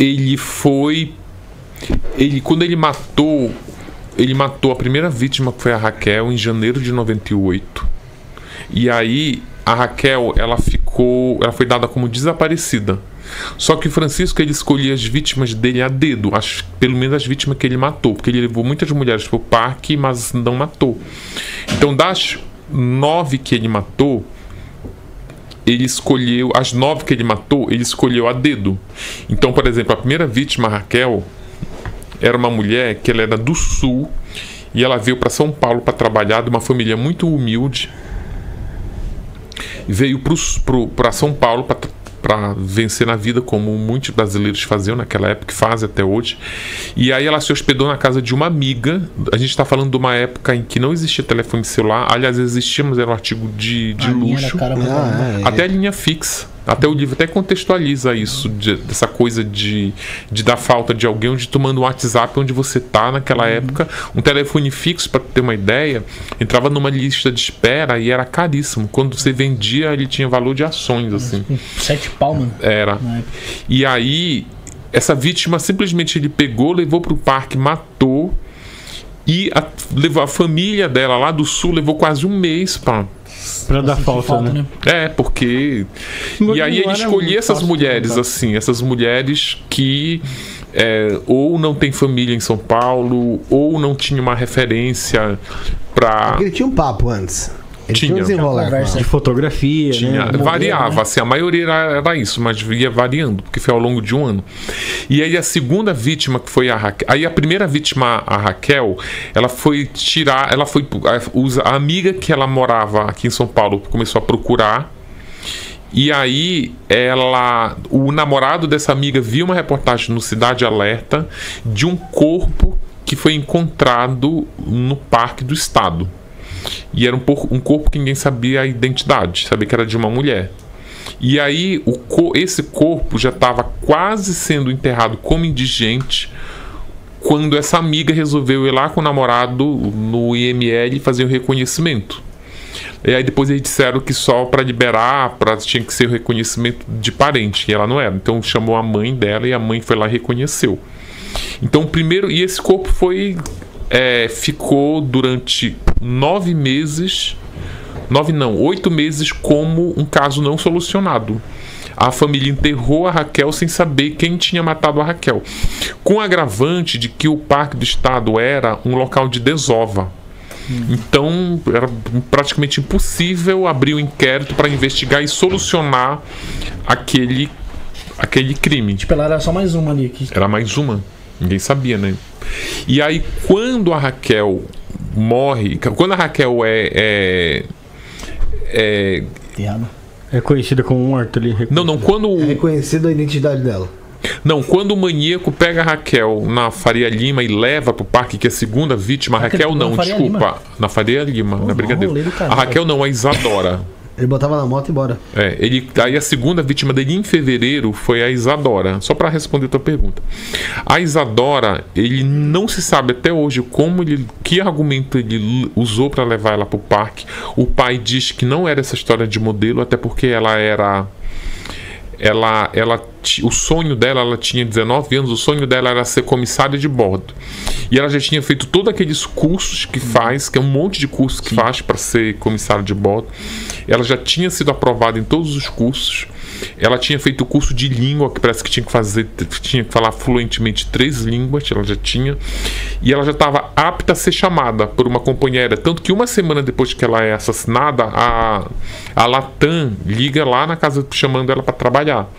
ele foi... Quando ele matou a primeira vítima, que foi a Raquel, em janeiro de 98. E aí a Raquel, ela foi dada como desaparecida. Só que o Francisco, ele escolhia as vítimas dele a dedo, pelo menos as vítimas que ele matou, porque ele levou muitas mulheres para o parque, mas não matou. Então, das 9 que ele matou, ele escolheu as 9 que ele matou, ele escolheu a dedo. Então, por exemplo, a primeira vítima, a Raquel, era uma mulher que ela era do Sul e ela veio para São Paulo para trabalhar, de uma família muito humilde. Veio para São Paulo para vencer na vida, como muitos brasileiros faziam naquela época, que fazem até hoje. E aí ela se hospedou na casa de uma amiga. A gente está falando de uma época em que não existia telefone celular. Aliás, existia, mas era um artigo de luxo. Até a linha fixa. Até o livro até contextualiza isso, dessa coisa de dar falta de alguém, onde tu manda um WhatsApp onde você tá naquela época. Um telefone fixo, para ter uma ideia, entrava numa lista de espera e era caríssimo. Quando você vendia, ele tinha valor de ações, assim. 7 pau, mano. Era. E aí, essa vítima simplesmente ele pegou, levou pro parque, matou. E levou a família dela lá do Sul, levou quase um mês pra dar falta, né? Porque... E aí ele escolhia essas mulheres, assim, essas mulheres que ou não tem família em São Paulo, ou não tinha uma referência pra... Porque ele tinha um papo antes. Tinha de fotografia, tinha, né? Variava, assim, a maioria era isso, mas ia variando, porque foi ao longo de um ano. E aí a segunda vítima, que foi a Raquel, aí a primeira vítima, a Raquel, ela foi a amiga que ela morava aqui em São Paulo começou a procurar. E aí o namorado dessa amiga viu uma reportagem no Cidade Alerta de um corpo que foi encontrado no Parque do Estado. E era um corpo que ninguém sabia a identidade, sabia que era de uma mulher. E aí esse corpo já estava quase sendo enterrado como indigente quando essa amiga resolveu ir lá com o namorado no IML fazer o reconhecimento. E aí depois eles disseram que só para liberar, tinha que ser o reconhecimento de parente, e ela não era. Então chamou a mãe dela e a mãe foi lá e reconheceu. Então e esse corpo ficou durante 8 meses como um caso não solucionado. A família enterrou a Raquel sem saber quem tinha matado a Raquel, com o agravante de que o Parque do Estado era um local de desova. Então era praticamente impossível abrir um inquérito para investigar e solucionar aquele crime. Tipo, ela era só mais uma ali. Era mais uma. Ninguém sabia, né? E aí, quando a Raquel morre, quando a Raquel é conhecida como morta ali. Não, quando... É reconhecida a identidade dela. Não, quando o maníaco pega a Raquel na Faria Lima e leva pro parque, que é a segunda vítima, a Raquel não, desculpa. Na Faria Lima, na Brigadeiro. A Raquel não, a Isadora. Ele botava na moto e embora. Aí a segunda vítima dele em fevereiro foi a Isadora. Só para responder a tua pergunta. A Isadora, ele não se sabe até hoje que argumento ele usou para levar ela pro parque. O pai diz que não era essa história de modelo, até porque o sonho dela, ela tinha 19 anos, o sonho dela era ser comissária de bordo. E ela já tinha feito todos aqueles cursos que é um monte de cursos que faz para ser comissária de bordo. Ela já tinha sido aprovada em todos os cursos. Ela tinha feito o curso de língua, que parece que tinha que falar fluentemente 3 línguas, ela já tinha. E ela já estava apta a ser chamada por uma companhia aérea. Tanto que uma semana depois que ela é assassinada, a Latam liga lá na casa chamando ela para trabalhar.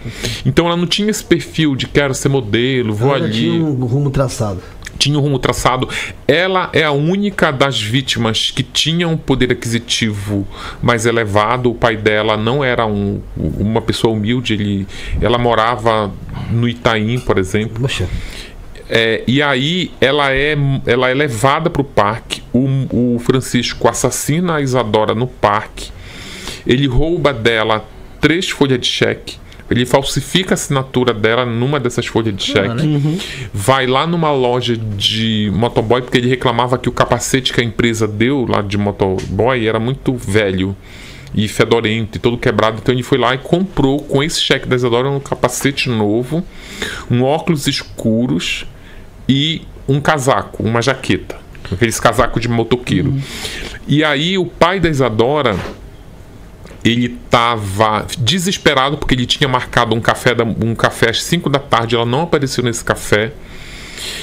Então ela não tinha esse perfil de quero ser modelo, vou ali. Tinha um rumo traçado. Tinha um rumo traçado. Ela é a única das vítimas que tinha um poder aquisitivo mais elevado. O pai dela não era uma pessoa humilde. Ela morava no Itaim, por exemplo. Poxa. E aí ela é levada para o parque. O Francisco assassina a Isadora no parque. Ele rouba dela 3 folhas de cheque. Ele falsifica a assinatura dela numa dessas folhas de cheque. Vai lá numa loja de motoboy, porque ele reclamava que o capacete que a empresa deu lá de motoboy era muito velho. e fedorento e todo quebrado. Então ele foi lá e comprou com esse cheque da Isadora um capacete novo, um óculos escuros e um casaco, uma jaqueta, aqueles casacos de motoqueiro. E aí o pai da Isadora, ele estava desesperado porque ele tinha marcado um café às 5 da tarde, ela não apareceu nesse café.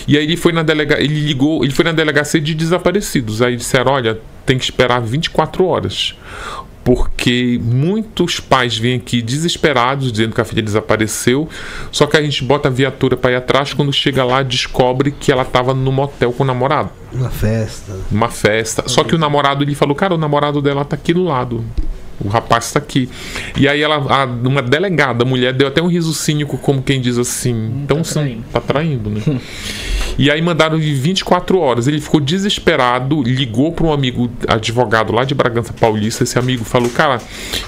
E aí ele foi na delegacia de desaparecidos. Aí disseram: olha, tem que esperar 24 horas. Porque muitos pais vêm aqui desesperados, dizendo que a filha desapareceu. Só que a gente bota a viatura para ir atrás. Quando chega lá, descobre que ela estava no motel com o namorado. Uma festa. Só que o namorado, ele falou: cara, o namorado dela tá aqui do lado. O rapaz está aqui. E aí uma delegada, a mulher, deu até um riso cínico, como quem diz assim: então tá traindo, né? E aí mandaram de 24 horas. Ele ficou desesperado, ligou para um amigo advogado lá de Bragança Paulista. Esse amigo falou: cara,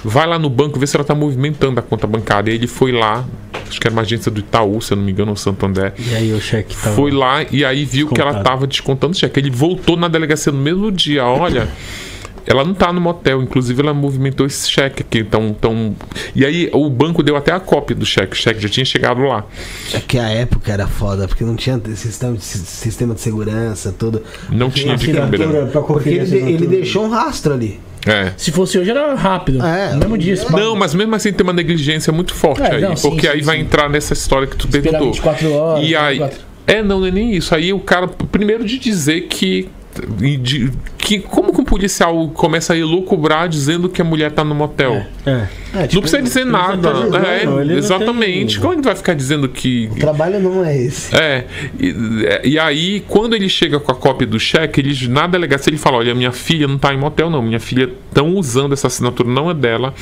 vai lá no banco ver se ela tá movimentando a conta bancária. E ele foi lá, acho que era uma agência do Itaú, se eu não me engano, ou Santander. E aí o cheque tava... Foi lá e aí viu que ela tava descontando o cheque. Ele voltou na delegacia no mesmo dia: olha, ela não tá no motel, inclusive ela movimentou esse cheque aqui. E aí o banco deu até a cópia do cheque. O cheque já tinha chegado lá. É que a época era foda, porque não tinha sistema de segurança, tudo. Não tinha de câmera. Porque ele deixou um rastro ali. É. Se fosse hoje era rápido. No mesmo dia. Não, mas mesmo assim tem uma negligência muito forte aí. Não, porque aí vai entrar nessa história que tu perguntou. 24 horas. E aí, não é nem isso. Aí o cara, primeiro de dizer que como que um policial começa a elucubrar dizendo que a mulher tá no motel? Tipo, não precisa dizer nada. Exatamente. Como é que vai ficar dizendo que... O trabalho não é esse. E aí, quando ele chega com a cópia do cheque, ele, na delegacia, ele fala: olha, minha filha não tá em motel, não. Minha filha estão usando essa assinatura, não é dela.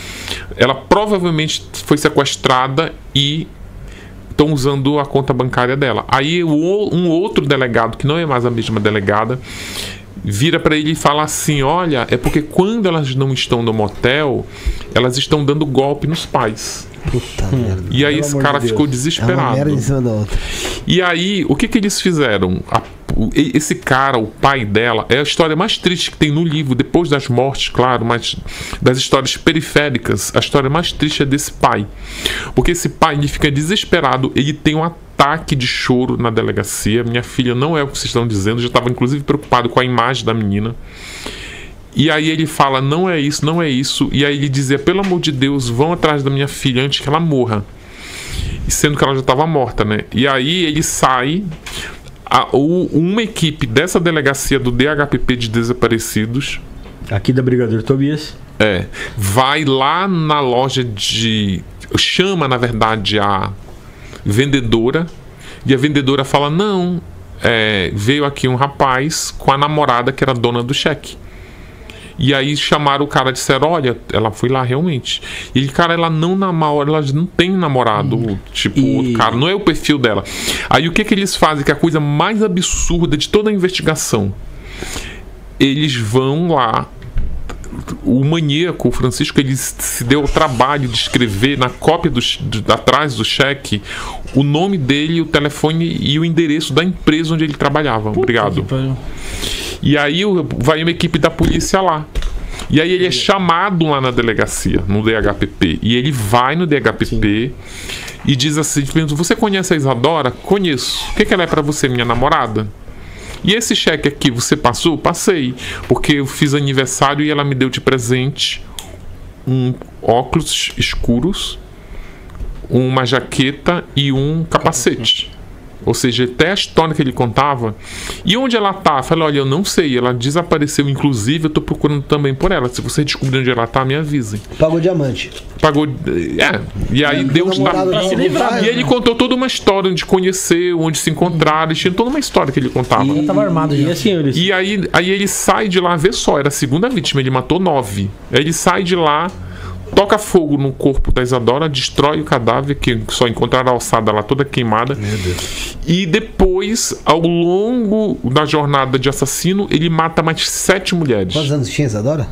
Ela provavelmente foi sequestrada e estão usando a conta bancária dela. Aí um outro delegado, que não é mais a mesma delegada, vira para ele e fala assim: olha, é porque quando elas não estão no motel, elas estão dando golpe nos pais. Puta merda. E aí esse cara ficou desesperado. Uma merda em cima da outra. E aí, o que eles fizeram? Esse cara, o pai dela, é a história mais triste que tem no livro, depois das mortes, claro, mas das histórias periféricas, a história mais triste é desse pai. Porque esse pai, ele fica desesperado, ele tem um ataque de choro na delegacia. Minha filha não é o que vocês estão dizendo, já estava inclusive preocupado com a imagem da menina. E aí ele fala: não é isso, não é isso. E aí ele dizia: pelo amor de Deus, vão atrás da minha filha antes que ela morra. E sendo que ela já estava morta, né? E aí ele sai... uma equipe dessa delegacia do DHPP de desaparecidos, aqui da Brigadeiro Tobias, vai lá na loja chama, na verdade, a vendedora, e a vendedora fala: não, veio aqui um rapaz com a namorada que era dona do cheque. E aí chamaram o cara e disseram: olha, ela foi lá realmente. E ele: cara, ela não namora, ela não tem namorado. Tipo, o cara, não é o perfil dela. Aí o que eles fazem, que é a coisa mais absurda de toda a investigação? Eles vão lá. O maníaco, o Francisco, ele se deu o trabalho de escrever na cópia atrás do cheque o nome dele, o telefone e o endereço da empresa onde ele trabalhava. Obrigado. E aí vai uma equipe da polícia lá. E aí ele é chamado lá na delegacia, no DHPP. E ele vai no DHPP e diz assim: você conhece a Isadora? Conheço. O que ela é pra você, minha namorada? E esse cheque aqui, você passou? Passei. Porque eu fiz aniversário e ela me deu de presente um óculos escuros, uma jaqueta e um capacete. Ou seja, até a história que ele contava. E onde ela tá? Eu falei: olha, eu não sei. Ela desapareceu, inclusive eu tô procurando também por ela. Se você descobrir onde ela tá, me avisem. Pagou diamante. Pagou. E aí deu um start. E ele contou toda uma história de conhecer, onde se encontraram. Tinha toda uma história que ele contava. E tava armado já. E aí ele sai de lá, vê só, era a segunda vítima, ele matou 9. Aí ele sai de lá, toca fogo no corpo da Isadora, destrói o cadáver, que só encontraram a alçada lá toda queimada. Meu Deus. E depois, ao longo da jornada de assassino, ele mata mais 7 mulheres. Quantos anos tinha Isadora?